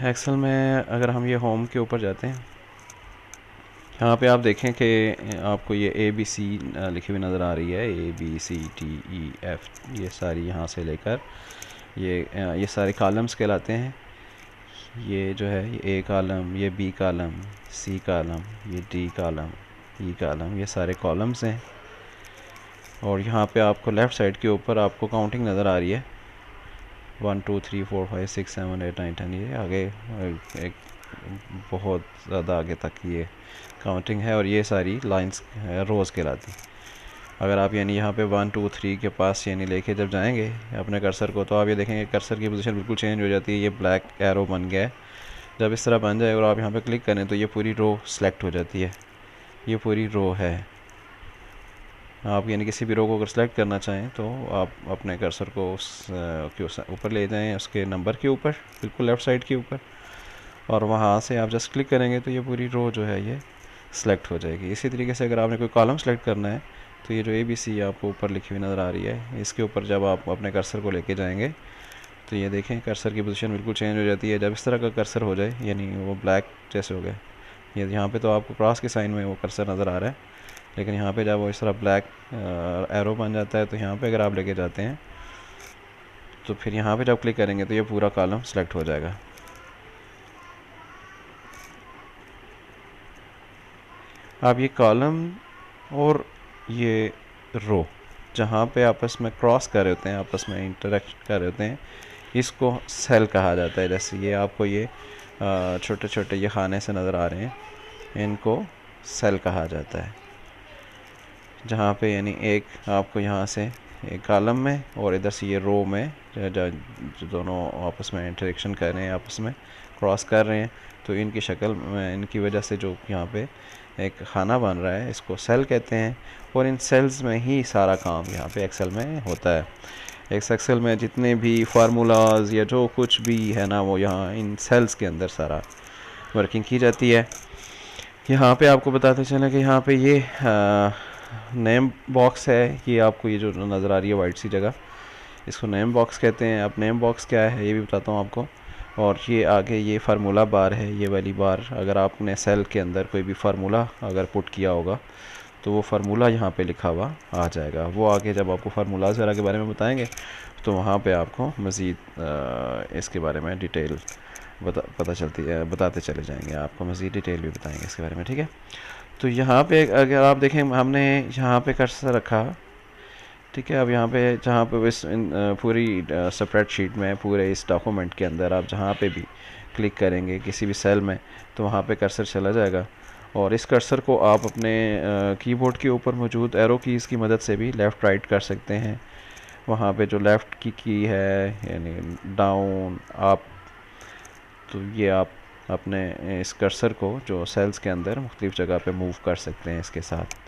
Excel में अगर हम ये होम के ऊपर जाते हैं, यहाँ पे आप देखें कि आपको ये ABC लिखी हुई नज़र आ रही है, ABCDEF, ये सारी यहाँ से लेकर ये सारे कॉलम्स कहलाते हैं। ये जो है ये A कॉलम, ये B कॉलम, C कॉलम, ये D कॉलम, E कॉलम, ये सारे कॉलम्स हैं। और यहाँ पे आपको लेफ़्ट साइड के ऊपर आपको काउंटिंग नज़र आ रही है, 1 2 3 4 5 6 7 8 9 10, ये आगे एक बहुत ज़्यादा आगे तक ये काउंटिंग है। और ये सारी लाइंस रोज़ कहलाती। अगर आप यानी यहाँ पे 1 2 3 के पास यानी लेके जब जाएंगे अपने कर्सर को, तो आप ये देखेंगे कर्सर की पोजीशन बिल्कुल चेंज हो जाती है, ये ब्लैक एरो बन गया है। जब इस तरह बन जाए और आप यहाँ पे क्लिक करें तो ये पूरी रो सेलेक्ट हो जाती है, ये पूरी रो है। आप यानी किसी भी रो को अगर सेलेक्ट करना चाहें तो आप अपने कर्सर को उस के ऊपर ले जाएं, उसके नंबर के ऊपर, बिल्कुल लेफ़्ट साइड के ऊपर, और वहाँ से आप जस्ट क्लिक करेंगे तो ये पूरी रो जो है ये सिलेक्ट हो जाएगी। इसी तरीके से अगर आपने कोई कॉलम सेलेक्ट करना है तो ये जो ABC आपको ऊपर लिखी हुई नज़र आ रही है, इसके ऊपर जब आप अपने कर्सर को लेके जाएंगे तो ये देखें कर्सर की पोजीशन बिल्कुल चेंज हो जाती है। जब इस तरह का कर्सर हो जाए यानी वो ब्लैक जैसे हो गया, ये यहाँ पे तो आपको क्रॉस के साइन में वो कर्सर नज़र आ रहा है, लेकिन यहाँ पे जब वो इस तरह ब्लैक एरो बन जाता है तो यहाँ पे अगर आप लेके जाते हैं तो फिर यहाँ पे जब क्लिक करेंगे तो ये पूरा कॉलम सेलेक्ट हो जाएगा। अब ये कॉलम और ये रो जहाँ पे आपस में क्रॉस कर रहे होते हैं, आपस में इंटरेक्ट कर रहे होते हैं, इसको सेल कहा जाता है। जैसे ये आपको ये छोटे छोटे ये खाने से नज़र आ रहे हैं, इनको सेल कहा जाता है। जहाँ पे यानी एक आपको यहाँ से एक कॉलम में और इधर से ये रो में जो दोनों आपस में इंटरेक्शन कर रहे हैं, आपस में क्रॉस कर रहे हैं, तो इनकी शक्ल में इनकी वजह से जो यहाँ पे एक खाना बन रहा है इसको सेल कहते हैं। और इन सेल्स में ही सारा काम यहाँ पे एक्सेल में होता है। इस एक्सेल में जितने भी फार्मूलाज या जो कुछ भी है ना, वो यहाँ इन सेल्स के अंदर सारा वर्किंग की जाती है। यहाँ पे आपको बताते चलें कि यहाँ पे ये नेम बॉक्स है, ये आपको ये जो नज़र आ रही है वाइट सी जगह, इसको नेम बॉक्स कहते हैं। अब नेम बॉक्स क्या है ये भी बताता हूँ आपको। और ये आगे ये फार्मूला बार है, ये वाली बार, अगर आपने सेल के अंदर कोई भी फार्मूला अगर पुट किया होगा तो वो फार्मूला यहाँ पे लिखा हुआ आ जाएगा। वो आगे जब आपको फार्मूलाज वगैरह के बारे में बताएंगे तो वहाँ पे आपको मज़ीद इसके बारे में डिटेल पता चलती है, बताते चले जाएंगे, आपको मज़ीद डिटेल भी बताएंगे इसके बारे में, ठीक है। तो यहाँ पे अगर आप देखें हमने यहाँ पे कर्सर रखा, ठीक है। अब यहाँ पे जहाँ पे इस पूरी स्प्रेडशीट में पूरे इस डॉक्यूमेंट के अंदर आप जहाँ पे भी क्लिक करेंगे किसी भी सेल में तो वहाँ पे कर्सर चला जाएगा। और इस कर्सर को आप अपने कीबोर्ड के ऊपर मौजूद एरो कीज़ की मदद से भी लेफ़्ट राइट कर सकते हैं। वहाँ पे जो लेफ़्ट की है यानी डाउन अप, तो ये आप अपने इस कर्सर को जो सेल्स के अंदर मुख्तलिफ़ जगह पे मूव कर सकते हैं इसके साथ।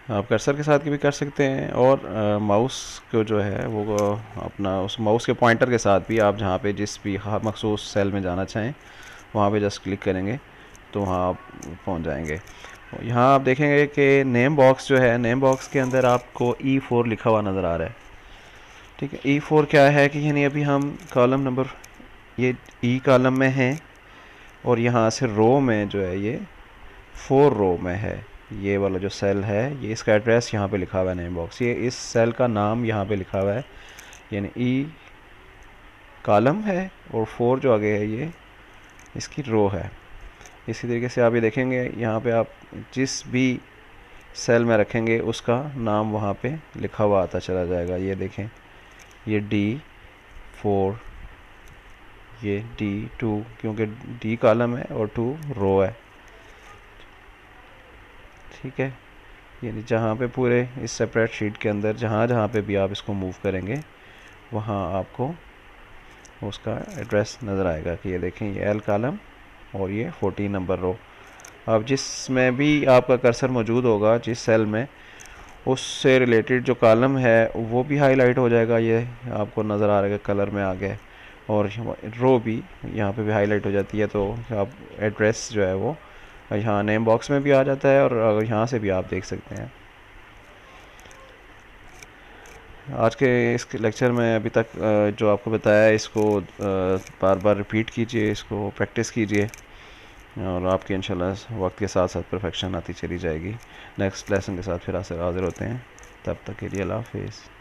आप कर्सर के साथ भी कर सकते हैं, और माउस को जो है वो अपना उस माउस के पॉइंटर के साथ भी आप जहाँ पे जिस भी मखसूस सेल में जाना चाहें वहाँ पे जस्ट क्लिक करेंगे तो वहाँ आप पहुँच जाएंगे। यहाँ आप देखेंगे कि नेम बॉक्स जो है, नेम बॉक्स के अंदर आपको E4 लिखा हुआ नज़र आ रहा है, ठीक है। E4 क्या है कि यानी अभी हम कॉलम नंबर ये E कॉलम में हैं और यहाँ से रो में जो है ये 4 रो में है। ये वाला जो सेल है ये इसका एड्रेस यहाँ पे लिखा हुआ है नेम बॉक्स, ये इस सेल का नाम यहाँ पे लिखा हुआ है, यानी E कॉलम है और 4 जो आगे है ये इसकी रो है। इसी तरीके से आप ये देखेंगे यहाँ पे आप जिस भी सेल में रखेंगे उसका नाम वहाँ पे लिखा हुआ आता चला जाएगा। ये देखें ये D4, ये D2 क्योंकि D कॉलम है और 2 रो है, ठीक है। यानी जहाँ पे पूरे इस सेपरेट शीट के अंदर जहाँ जहाँ पे भी आप इसको मूव करेंगे वहाँ आपको उसका एड्रेस नज़र आएगा कि ये देखें ये L कॉलम और ये 14 नंबर रो। अब जिसमें भी आपका कर्सर मौजूद होगा जिस सेल में, उससे रिलेटेड जो कॉलम है वो भी हाईलाइट हो जाएगा, ये आपको नज़र आ रहा है कलर में आ गया, और रो भी यहाँ पे भी हाईलाइट हो जाती है। तो आप एड्रेस जो है वो यहाँ नेम बॉक्स में भी आ जाता है और यहाँ से भी आप देख सकते हैं। आज के इस लेक्चर में अभी तक जो आपको बताया है इसको बार बार रिपीट कीजिए, इसको प्रैक्टिस कीजिए और आपकी इंशाल्लाह वक्त के साथ साथ परफेक्शन आती चली जाएगी। नेक्स्ट लेसन के साथ फिर आपसे हाज़िर होते हैं, तब तक के लिए अल्लाह हाफिज़।